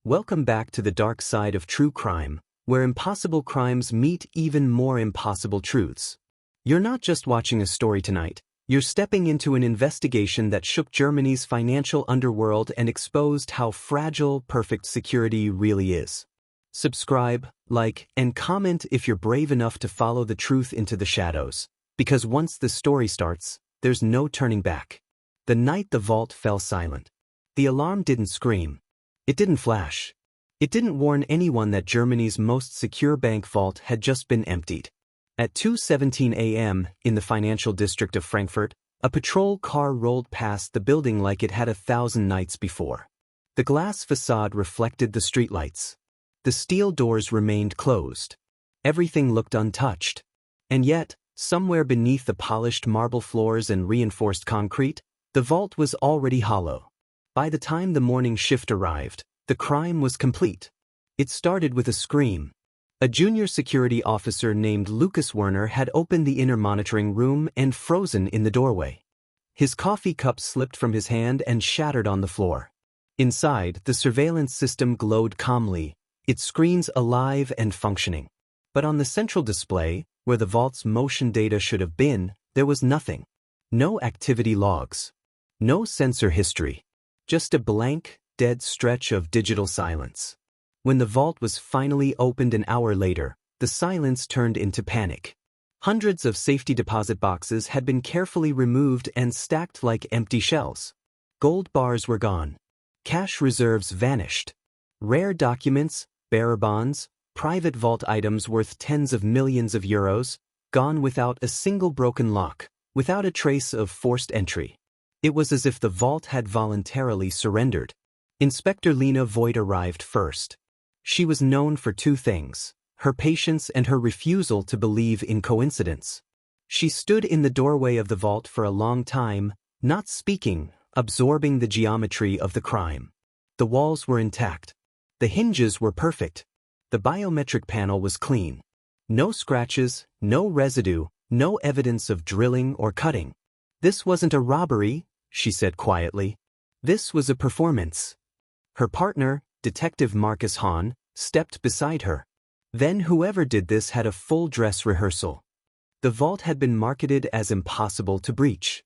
Welcome back to the dark side of true crime, where impossible crimes meet even more impossible truths. You're not just watching a story tonight, you're stepping into an investigation that shook Germany's financial underworld and exposed how fragile perfect security really is. Subscribe, like, and comment if you're brave enough to follow the truth into the shadows, because once the story starts, there's no turning back. The night the vault fell silent. The alarm didn't scream. It didn't flash. It didn't warn anyone that Germany's most secure bank vault had just been emptied. At 2:17 a.m., in the financial district of Frankfurt, a patrol car rolled past the building like it had 1,000 nights before. The glass facade reflected the streetlights. The steel doors remained closed. Everything looked untouched. And yet, somewhere beneath the polished marble floors and reinforced concrete, the vault was already hollow. By the time the morning shift arrived, the crime was complete. It started with a scream. A junior security officer named Lucas Werner had opened the inner monitoring room and frozen in the doorway. His coffee cup slipped from his hand and shattered on the floor. Inside, the surveillance system glowed calmly, its screens alive and functioning. But on the central display, where the vault's motion data should have been, there was nothing. No activity logs. No sensor history. Just a blank, dead stretch of digital silence. When the vault was finally opened an hour later, the silence turned into panic. Hundreds of safety deposit boxes had been carefully removed and stacked like empty shells. Gold bars were gone. Cash reserves vanished. Rare documents, bearer bonds, private vault items worth tens of millions of euros, gone without a single broken lock, without a trace of forced entry. It was as if the vault had voluntarily surrendered. Inspector Lena Voigt arrived first. She was known for two things: her patience and her refusal to believe in coincidence. She stood in the doorway of the vault for a long time, not speaking, absorbing the geometry of the crime. The walls were intact. The hinges were perfect. The biometric panel was clean. No scratches, no residue, no evidence of drilling or cutting. This wasn't a robbery, she said quietly. This was a performance. Her partner, Detective Marcus Hahn, stepped beside her. Then whoever did this had a full dress rehearsal. The vault had been marketed as impossible to breach.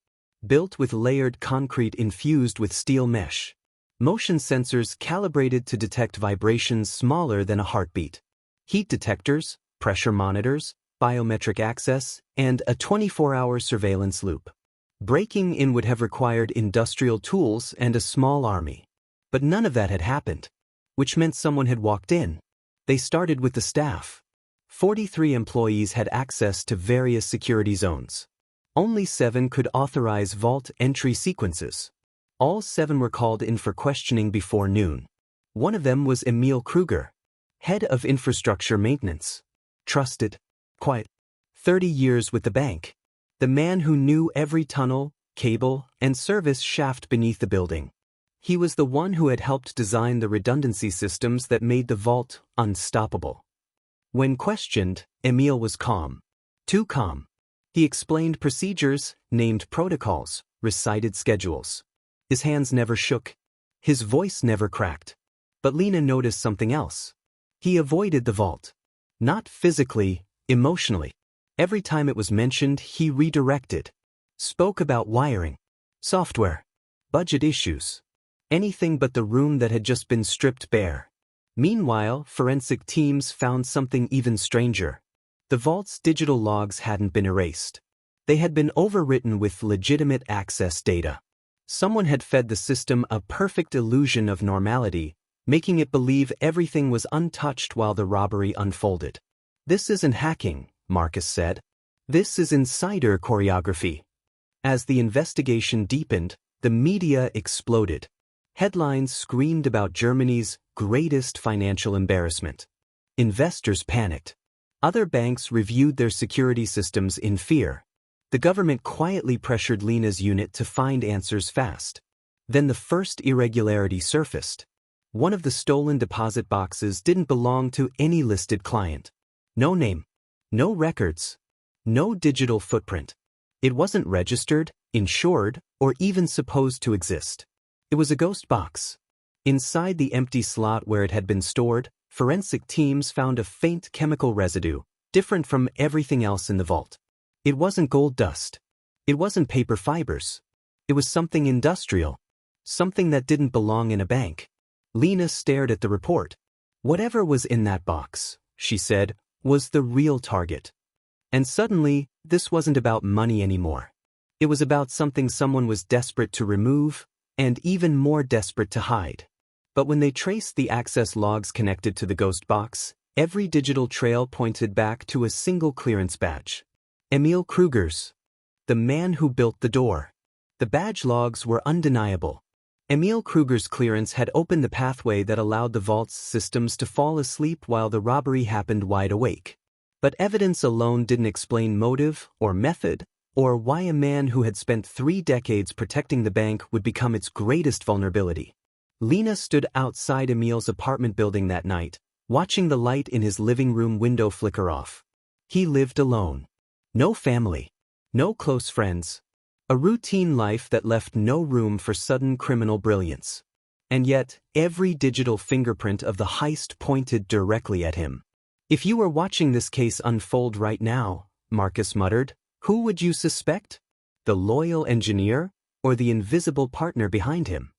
Built with layered concrete infused with steel mesh. Motion sensors calibrated to detect vibrations smaller than a heartbeat. Heat detectors, pressure monitors, biometric access, and a 24-hour surveillance loop. Breaking in would have required industrial tools and a small army. But none of that had happened, which meant someone had walked in. They started with the staff. 43 employees had access to various security zones. Only 7 could authorize vault entry sequences. All 7 were called in for questioning before noon. One of them was Emil Kruger, head of infrastructure maintenance. Trusted, quiet, 30 years with the bank. The man who knew every tunnel, cable, and service shaft beneath the building. He was the one who had helped design the redundancy systems that made the vault unstoppable. When questioned, Emil was calm. Too calm. He explained procedures, named protocols, recited schedules. His hands never shook. His voice never cracked. But Lena noticed something else. He avoided the vault. Not physically, emotionally. Every time it was mentioned, he redirected. Spoke about wiring, software, budget issues. Anything but the room that had just been stripped bare. Meanwhile, forensic teams found something even stranger. The vault's digital logs hadn't been erased. They had been overwritten with legitimate access data. Someone had fed the system a perfect illusion of normality, making it believe everything was untouched while the robbery unfolded. This isn't hacking, Marcus said. This is insider choreography. As the investigation deepened, the media exploded. Headlines screamed about Germany's greatest financial embarrassment. Investors panicked. Other banks reviewed their security systems in fear. The government quietly pressured Lena's unit to find answers fast. Then the first irregularity surfaced. One of the stolen deposit boxes didn't belong to any listed client. No name. No records. No digital footprint. It wasn't registered, insured, or even supposed to exist. It was a ghost box. Inside the empty slot where it had been stored, forensic teams found a faint chemical residue, different from everything else in the vault. It wasn't gold dust. It wasn't paper fibers. It was something industrial. Something that didn't belong in a bank. Lena stared at the report. Whatever was in that box, she said, was the real target. And suddenly, this wasn't about money anymore. It was about something someone was desperate to remove, and even more desperate to hide. But when they traced the access logs connected to the ghost box, every digital trail pointed back to a single clearance badge. Emil Kruger's. The man who built the door. The badge logs were undeniable. Emil Kruger's clearance had opened the pathway that allowed the vault's systems to fall asleep while the robbery happened wide awake. But evidence alone didn't explain motive or method, or why a man who had spent 3 decades protecting the bank would become its greatest vulnerability. Lena stood outside Emil's apartment building that night, watching the light in his living room window flicker off. He lived alone. No family. No close friends. A routine life that left no room for sudden criminal brilliance. And yet, every digital fingerprint of the heist pointed directly at him. If you were watching this case unfold right now, Marcus muttered, who would you suspect? The loyal engineer, or the invisible partner behind him?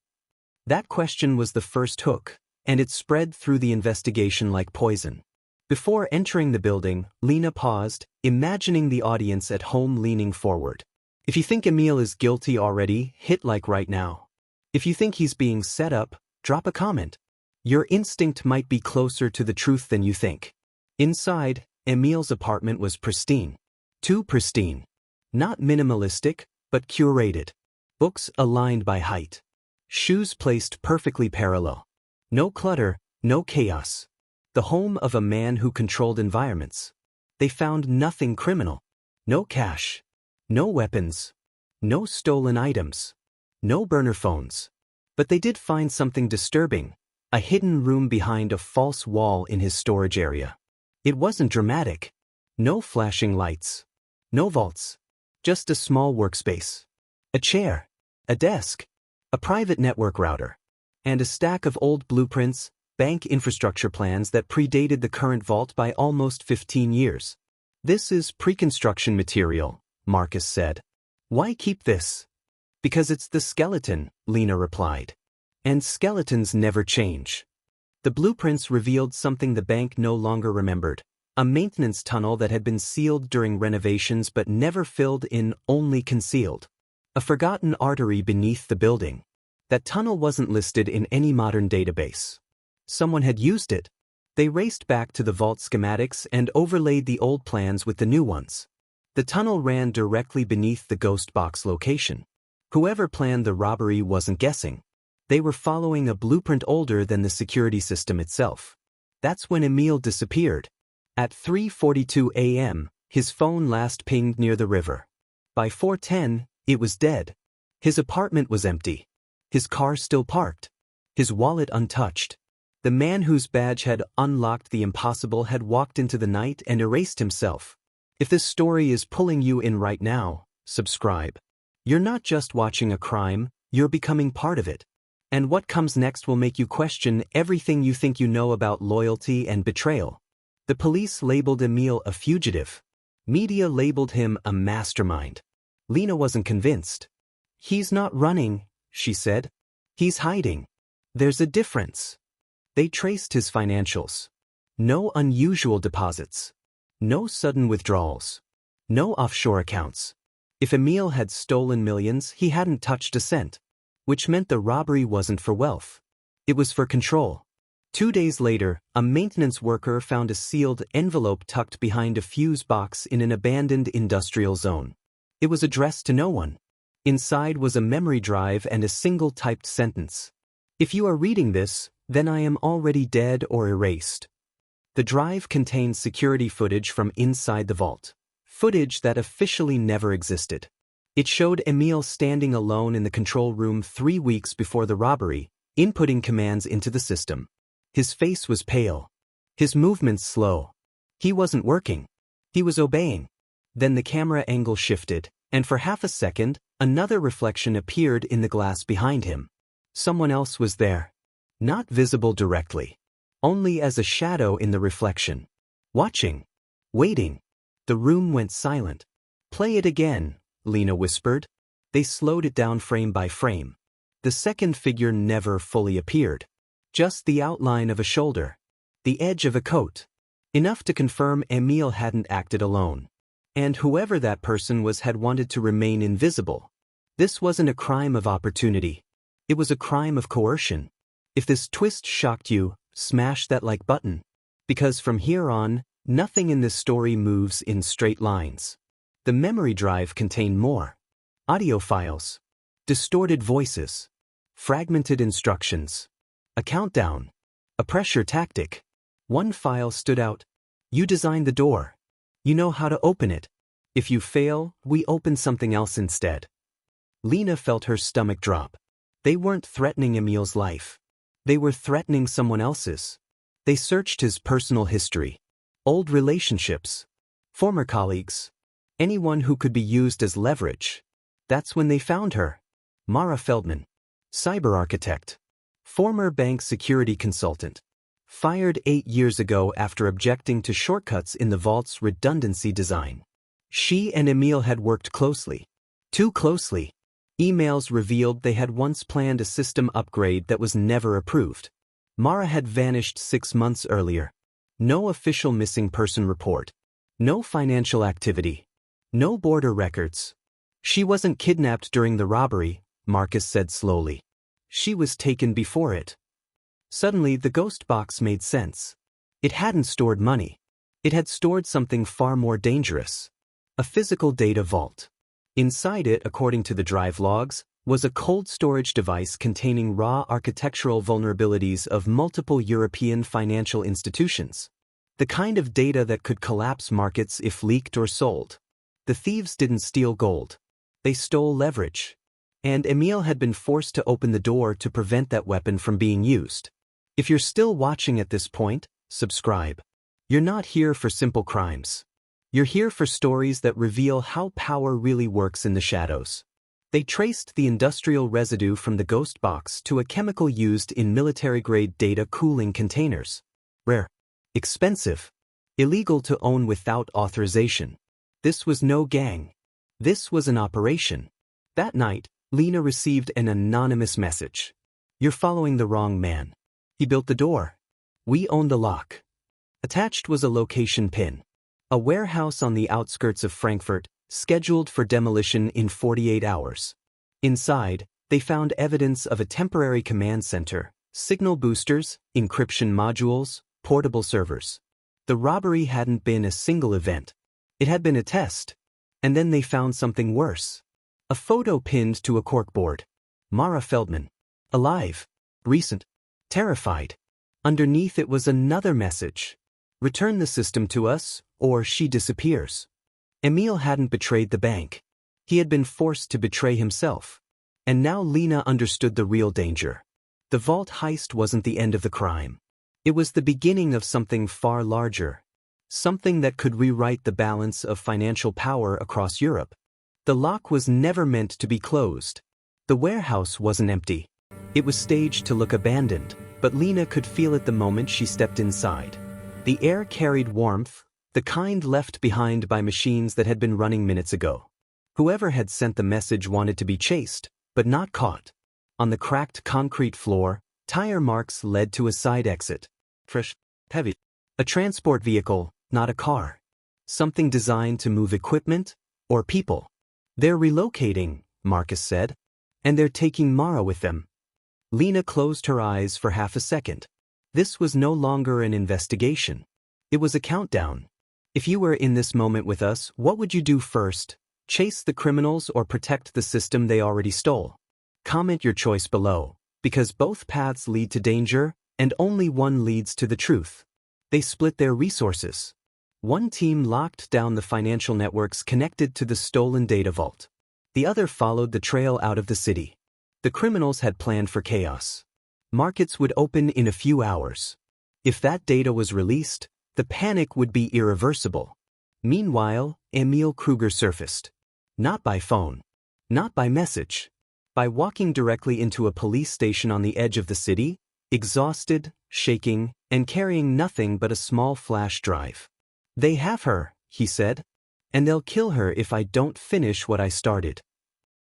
That question was the first hook, and it spread through the investigation like poison. Before entering the building, Lena paused, imagining the audience at home leaning forward. If you think Emil is guilty already, hit like right now. If you think he's being set up, drop a comment. Your instinct might be closer to the truth than you think. Inside, Emil's apartment was pristine. Too pristine. Not minimalistic, but curated. Books aligned by height. Shoes placed perfectly parallel. No clutter, no chaos. The home of a man who controlled environments. They found nothing criminal. No cash. No weapons. No stolen items. No burner phones. But they did find something disturbing. A hidden room behind a false wall in his storage area. It wasn't dramatic. No flashing lights. No vaults. Just a small workspace. A chair. A desk. A private network router. And a stack of old blueprints, bank infrastructure plans that predated the current vault by almost 15 years. This is pre-construction material, Marcus said. Why keep this? Because it's the skeleton, Lena replied. And skeletons never change. The blueprints revealed something the bank no longer remembered. A maintenance tunnel that had been sealed during renovations but never filled in, only concealed. A forgotten artery beneath the building. That tunnel wasn't listed in any modern database. Someone had used it. They raced back to the vault schematics and overlaid the old plans with the new ones. The tunnel ran directly beneath the ghost box location. Whoever planned the robbery wasn't guessing. They were following a blueprint older than the security system itself. That's when Emil disappeared. At 3:42 a.m., his phone last pinged near the river. By 4:10, it was dead. His apartment was empty. His car still parked. His wallet untouched. The man whose badge had unlocked the impossible had walked into the night and erased himself. If this story is pulling you in right now, subscribe. You're not just watching a crime, you're becoming part of it. And what comes next will make you question everything you think you know about loyalty and betrayal. The police labeled Emil a fugitive. Media labeled him a mastermind. Lena wasn't convinced. He's not running, she said. He's hiding. There's a difference. They traced his financials. No unusual deposits. No sudden withdrawals. No offshore accounts. If Emil had stolen millions, he hadn't touched a cent. Which meant the robbery wasn't for wealth. It was for control. 2 days later, a maintenance worker found a sealed envelope tucked behind a fuse box in an abandoned industrial zone. It was addressed to no one. Inside was a memory drive and a single typed sentence. If you are reading this, then I am already dead or erased. The drive contained security footage from inside the vault. Footage that officially never existed. It showed Emil standing alone in the control room 3 weeks before the robbery, inputting commands into the system. His face was pale. His movements slow. He wasn't working. He was obeying. Then the camera angle shifted, and for half a second, another reflection appeared in the glass behind him. Someone else was there. Not visible directly. Only as a shadow in the reflection. Watching. Waiting. The room went silent. "Play it again," Lena whispered. They slowed it down frame by frame. The second figure never fully appeared. Just the outline of a shoulder. The edge of a coat. Enough to confirm Emil hadn't acted alone. And whoever that person was had wanted to remain invisible. This wasn't a crime of opportunity. It was a crime of coercion. If this twist shocked you, smash that like button. Because from here on, nothing in this story moves in straight lines. The memory drive contained more. Audio files. Distorted voices. Fragmented instructions. A countdown. A pressure tactic. One file stood out. "You designed the door. You know how to open it. If you fail, we open something else instead." Lena felt her stomach drop. They weren't threatening Emil's life. They were threatening someone else's. They searched his personal history. Old relationships. Former colleagues. Anyone who could be used as leverage. That's when they found her. Mara Feldman. Cyber architect. Former bank security consultant. Fired 8 years ago after objecting to shortcuts in the vault's redundancy design. She and Emil had worked closely. Too closely. Emails revealed they had once planned a system upgrade that was never approved. Mara had vanished 6 months earlier. No official missing person report. No financial activity. No border records. "She wasn't kidnapped during the robbery," Marcus said slowly. "She was taken before it." Suddenly, the ghost box made sense. It hadn't stored money. It had stored something far more dangerous. A physical data vault. Inside it, according to the drive logs, was a cold storage device containing raw architectural vulnerabilities of multiple European financial institutions. The kind of data that could collapse markets if leaked or sold. The thieves didn't steal gold. They stole leverage. And Emil had been forced to open the door to prevent that weapon from being used. If you're still watching at this point, subscribe. You're not here for simple crimes. You're here for stories that reveal how power really works in the shadows. They traced the industrial residue from the ghost box to a chemical used in military-grade data cooling containers. Rare. Expensive. Illegal to own without authorization. This was no gang. This was an operation. That night, Lena received an anonymous message. "You're following the wrong man. He built the door. We own the lock." Attached was a location pin. A warehouse on the outskirts of Frankfurt, scheduled for demolition in 48 hours. Inside, they found evidence of a temporary command center, signal boosters, encryption modules, portable servers. The robbery hadn't been a single event. It had been a test. And then they found something worse. A photo pinned to a corkboard. Mara Feldman. Alive. Recent. Terrified. Underneath it was another message. "Return the system to us, or she disappears." Emil hadn't betrayed the bank. He had been forced to betray himself. And now Lena understood the real danger. The vault heist wasn't the end of the crime. It was the beginning of something far larger. Something that could rewrite the balance of financial power across Europe. The lock was never meant to be closed. The warehouse wasn't empty. It was staged to look abandoned, but Lena could feel it the moment she stepped inside. The air carried warmth, the kind left behind by machines that had been running minutes ago. Whoever had sent the message wanted to be chased, but not caught. On the cracked concrete floor, tire marks led to a side exit. Fresh, heavy. A transport vehicle, not a car. Something designed to move equipment or people. "They're relocating," Marcus said. "And they're taking Mara with them." Lena closed her eyes for half a second. This was no longer an investigation. It was a countdown. If you were in this moment with us, what would you do first? Chase the criminals or protect the system they already stole? Comment your choice below, because both paths lead to danger, and only one leads to the truth. They split their resources. One team locked down the financial networks connected to the stolen data vault. The other followed the trail out of the city. The criminals had planned for chaos. Markets would open in a few hours. If that data was released, the panic would be irreversible. Meanwhile, Emil Kruger surfaced. Not by phone. Not by message. By walking directly into a police station on the edge of the city, exhausted, shaking, and carrying nothing but a small flash drive. "They have her," he said, "and they'll kill her if I don't finish what I started."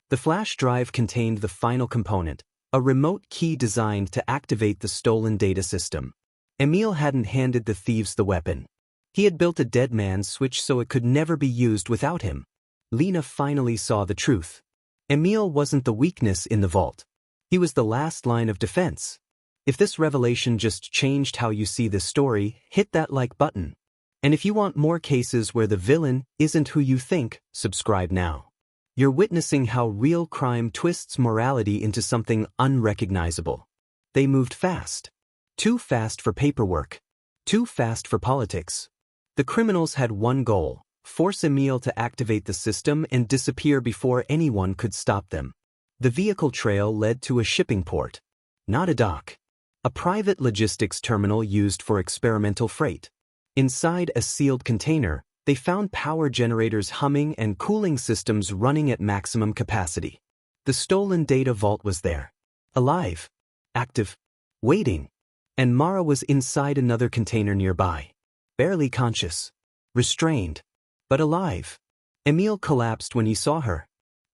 The flash drive contained the final component, a remote key designed to activate the stolen data system. Emil hadn't handed the thieves the weapon. He had built a dead man's switch so it could never be used without him. Lena finally saw the truth. Emil wasn't the weakness in the vault. He was the last line of defense. If this revelation just changed how you see this story, hit that like button. And if you want more cases where the villain isn't who you think, subscribe now. You're witnessing how real crime twists morality into something unrecognizable. They moved fast. Too fast for paperwork. Too fast for politics. The criminals had one goal: force Emil to activate the system and disappear before anyone could stop them. The vehicle trail led to a shipping port. Not a dock. A private logistics terminal used for experimental freight. Inside a sealed container, they found power generators humming and cooling systems running at maximum capacity. The stolen data vault was there. Alive. Active. Waiting. And Mara was inside another container nearby. Barely conscious. Restrained. But alive. Emil collapsed when he saw her.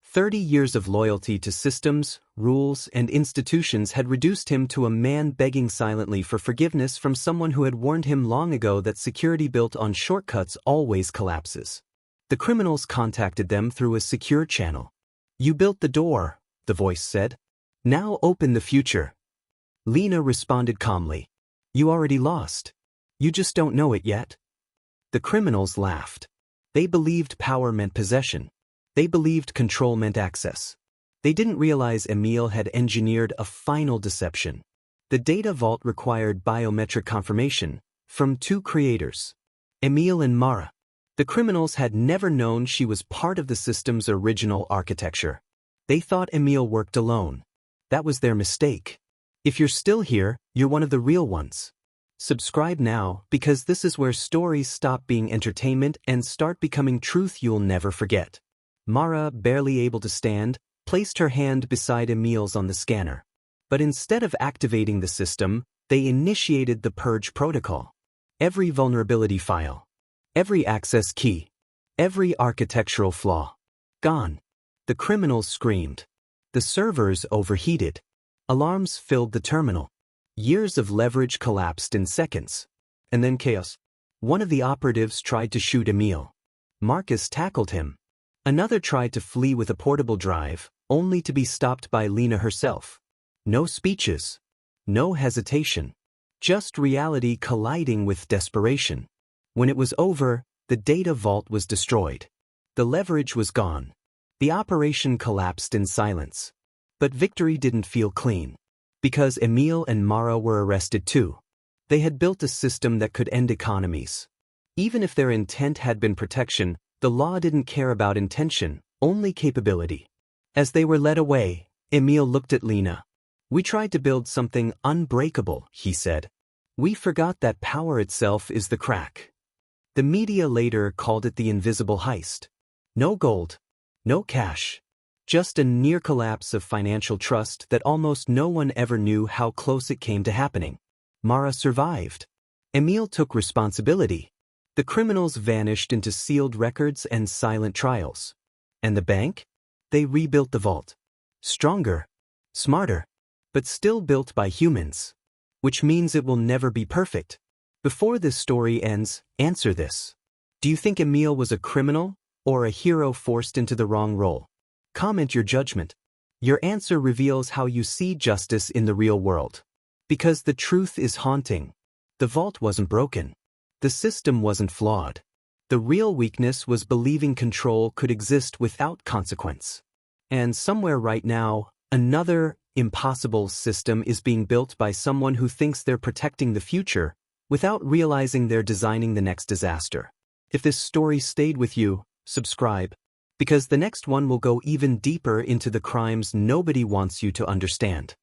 30 years of loyalty to systems, rules, and institutions had reduced him to a man begging silently for forgiveness from someone who had warned him long ago that security built on shortcuts always collapses. The criminals contacted them through a secure channel. "You built the door," the voice said. "Now open the future." Lena responded calmly. "You already lost. You just don't know it yet." The criminals laughed. They believed power meant possession. They believed control meant access. They didn't realize Emil had engineered a final deception. The data vault required biometric confirmation from two creators, Emil and Mara. The criminals had never known she was part of the system's original architecture. They thought Emil worked alone. That was their mistake. If you're still here, you're one of the real ones. Subscribe now, because this is where stories stop being entertainment and start becoming truth you'll never forget. Mara, barely able to stand, placed her hand beside Emil's on the scanner. But instead of activating the system, they initiated the purge protocol. Every vulnerability file, every access key, every architectural flaw. Gone. The criminals screamed. The servers overheated. Alarms filled the terminal. Years of leverage collapsed in seconds. And then chaos. One of the operatives tried to shoot Emil. Marcus tackled him. Another tried to flee with a portable drive, only to be stopped by Lena herself. No speeches. No hesitation. Just reality colliding with desperation. When it was over, the data vault was destroyed. The leverage was gone. The operation collapsed in silence. But victory didn't feel clean. Because Emil and Mara were arrested too. They had built a system that could end economies. Even if their intent had been protection, the law didn't care about intention, only capability. As they were led away, Emil looked at Lena. "We tried to build something unbreakable," he said. "We forgot that power itself is the crack." The media later called it the invisible heist. No gold. No cash. Just a near collapse of financial trust that almost no one ever knew how close it came to happening. Mara survived. Emil took responsibility. The criminals vanished into sealed records and silent trials. And the bank? They rebuilt the vault. Stronger. Smarter. But still built by humans. Which means it will never be perfect. Before this story ends, answer this. Do you think Emil was a criminal, or a hero forced into the wrong role? Comment your judgment. Your answer reveals how you see justice in the real world. Because the truth is haunting. The vault wasn't broken. The system wasn't flawed. The real weakness was believing control could exist without consequence. And somewhere right now, another impossible system is being built by someone who thinks they're protecting the future without realizing they're designing the next disaster. If this story stayed with you, subscribe, because the next one will go even deeper into the crimes nobody wants you to understand.